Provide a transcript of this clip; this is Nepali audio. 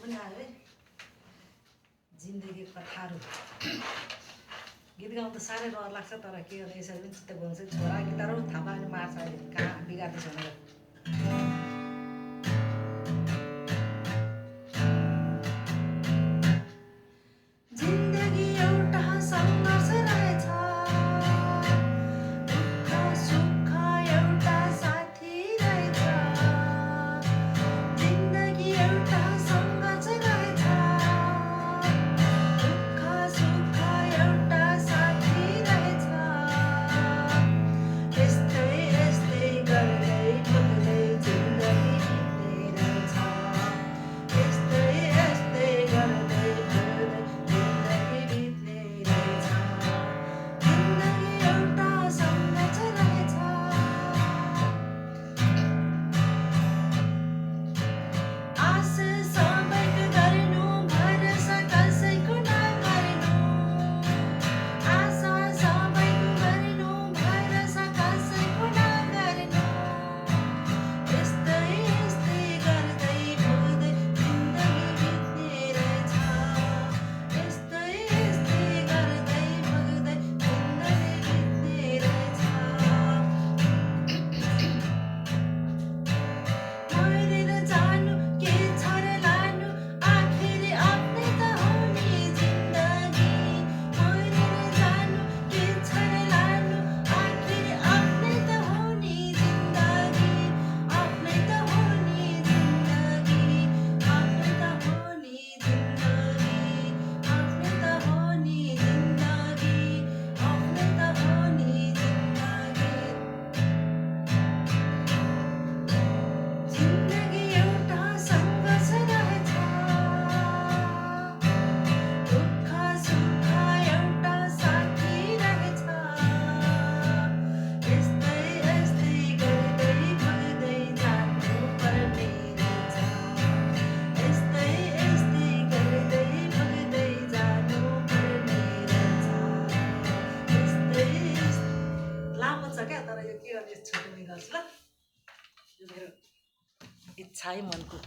पनि आयो है जिन्दगी कथाहरू गीत गाउनु त साह्रै रहर लाग्छ तर के गर्नु यसरी पनि चित्त बुझ्छ छोरा गिटार थाहा पायो भने मार्छ अहिले कहाँ बिगार्दैछ भनेर जिन्दगी एउटा सङ्घर्ष रहेछ दुःख सुख एउटा साथी रहेछ जिन्दगी एउटा सङ्घर्ष रहेछ दुःख सुख एउटा साथी रहेछ यस्तै यस्तै गर्दै पुग्दै जिन्दगी बित्ने रहेछ यस्तै यस्तै गर्दै पुग्दै जिन्दगी बित्ने रहेछ जिन्दगी एउटा सङ्घर्ष रहेछ आश सबैको गर्नु भरोसा कसैको नगर्नु आशा सबैको गर्नु भरोसा कसैको नगर्नु यस्तै यस्तै गर्दै पुग्दै जिन्दगी बित्ने रहेछ यस्तै यस्तै गर्दै पुग्दै जिन्दगी बित्ने रहेछ मरेर जानु के छ र लानु आखिर आफ्नै त हो नि जिन्दगी मरेर जानु के छ र लानु आखिर आफ्नै त हो नि जिन्दगी आफ्नै त हो नि जिन्दगी आफ्नै त हो नि जिन्दगी आफ्नै त हो नि जिन्दगी आफ्नै त हो नि जिन्दगी जिन्दगी एउटा सङ्घर्ष रहेछ दुःख सुख एउटा साथी रहेछ यस्तै यस्तै गर्दै पुग्दै जानु पर्ने रहेछ यस्तै यस्तै गर्दै पुग्दै जानु पर्ने रहेछ यस्तै लामो छ क्या तर यो के गर्ने छोटो नै गर्छु ल यो मेरो इच्छा है मनको